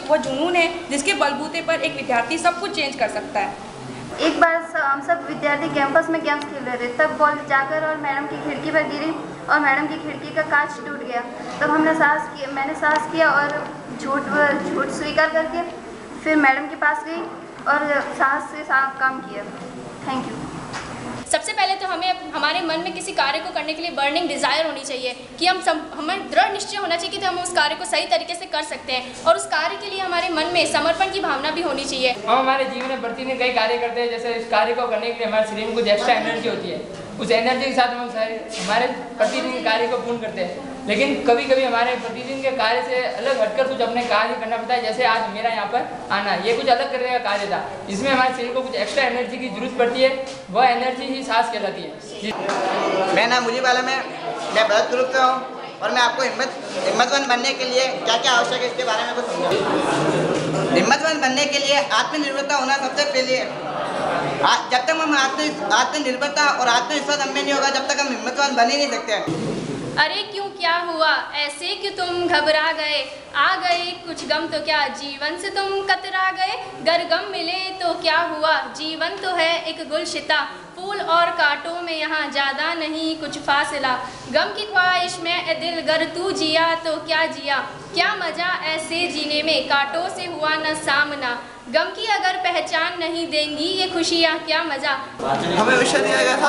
वो जुनून है जिसके बलबूते पर एक विद्यार्थी सब कुछ चेंज कर सकता है। एक बार हम सब विद्यार्थी कैंपस में गेम्स खेल रहे थे, तब बॉल जाकर और मैडम की खिड़की पर गिरी और मैडम की खिड़की का कांच टूट गया। तब मैंने साहस किया और झूठ स्वीकार करके फिर मैडम के पास गई और साहस से काम किया। Thank you. सबसे पहले तो हमें हमारे मन में किसी कार्य को करने के लिए बर्निंग डिज़ायर होनी चाहिए कि हमें दृढ़ निश्चय होना चाहिए कि हम उस कार्य को सही तरीके से कर सकते हैं और उस कार्य के लिए हमारे मन में समर्पण की भावना भी होनी चाहिए। हम हमारे जीवन में प्रतिदिन कई कार्य करते हैं, जैसे इस कार्य को करने के लिए हमारे शरीर में कुछ एक्स्ट्रा एनर्जी होती है। उस एनर्जी के साथ हम हमारे प्रतिदिन कार्य को पूर्ण करते हैं, लेकिन कभी कभी हमारे प्रतिदिन के कार्य से अलग हटकर कुछ अपने कार्य करना पड़ता है। जैसे आज मेरा यहाँ पर आना, ये कुछ अलग करने का कार्य था, इसमें हमारे शरीर को कुछ एक्स्ट्रा एनर्जी की जरूरत पड़ती है, वह एनर्जी ही सांस कहलाती है। मैं नाम मुजीब आलम है, मैं भरत ग्रुप से हूँ और मैं आपको हिम्मतवान बनने के लिए क्या क्या आवश्यक है इसके बारे में कुछ समझाऊँ। हिम्मतवान बनने के लिए आत्मनिर्भरता होना सबसे पहले है। जब तक हम आत्मनिर्भरता और आत्मविश्वास हमें नहीं होगा, जब तक हम हिम्मतवान बन ही नहीं सकते। अरे क्यों क्या हुआ ऐसे क्यों तुम घबरा गए, आ गए कुछ गम तो क्या जीवन से तुम कतरा गए, गर गम मिले तो क्या हुआ जीवन तो है एक गुलशिता, फूल और कांटों में यहाँ ज़्यादा नहीं कुछ फासला, गम की ख्वाहिश में ए दिल गर तू जिया तो क्या जिया, क्या मज़ा ऐसे जीने में कांटों से हुआ न सामना, गम की अगर पहचान नहीं देंगी ये खुशियाँ क्या मज़ा। हमें विषय दिया गया था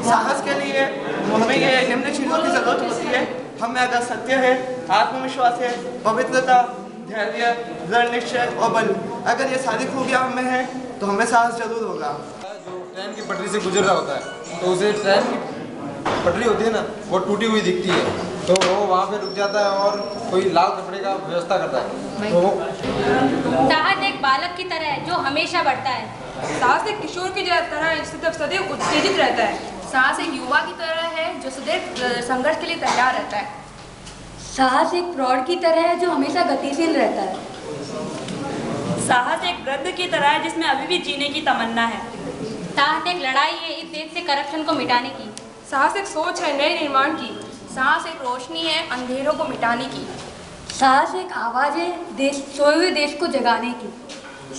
साहस के लिए हमें ये निम्न चीज़ों की जरूरत होती है। हमें अगर सत्य है, आत्मविश्वास है, पवित्रता, धैर्य, दृढ़ निश्चय और बल, अगर ये सारी खूबियाँ हमें हैं तो हमें साहस जरूर होगा। जो ट्रेन की पटरी से गुजर रहा होता है तो उसे ट्रेन की पटरी होती है ना, वो टूटी हुई दिखती है, तो वो वहाँ पे रुक जाता है और कोई लाल कपड़े का व्यवस्था करता है। तो साहस एक बालक की तरह है जो हमेशा बढ़ता है, साहस एक किशोर की तरह सदैव उत्तेजित रहता है, साहस एक युवा की तरह है जो सदैव संघर्ष के लिए तैयार रहता है, साहस एक प्रौढ़ की तरह है जो हमेशा गतिशील रहता है, साहस एक वृद्ध की तरह है जिसमें अभी भी जीने की तमन्ना है, साहस एक लड़ाई है इस देश से करप्शन को मिटाने की, साहस एक सोच है नए निर्माण की, साहस एक रोशनी है अंधेरों को मिटाने की, साहस एक आवाज़ है सोए हुए देश को जगाने की,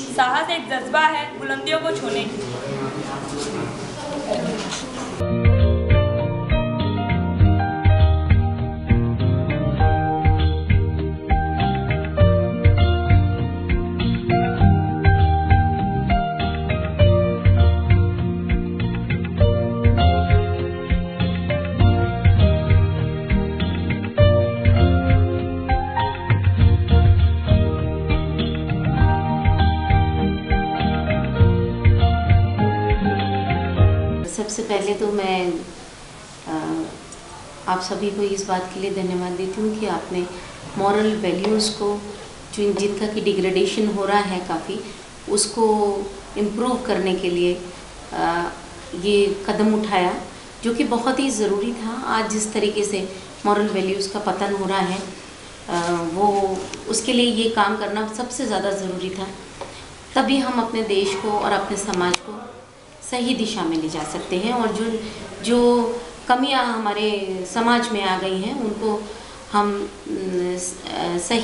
साहस एक जज्बा है बुलंदियों को छूने की। सबसे पहले तो मैं आप सभी को इस बात के लिए धन्यवाद देती हूँ कि आपने मॉरल वैल्यूज़ को जिनका कि डिग्रेडेशन हो रहा है काफ़ी, उसको इम्प्रूव करने के लिए ये कदम उठाया जो कि बहुत ही ज़रूरी था। आज जिस तरीके से मॉरल वैल्यूज़ का पतन हो रहा है वो उसके लिए ये काम करना सबसे ज़्यादा ज़रूरी था, तभी हम अपने देश को और अपने समाज को सही दिशा में ले जा सकते हैं और जो कमियां हमारे समाज में आ गई हैं उनको हम सही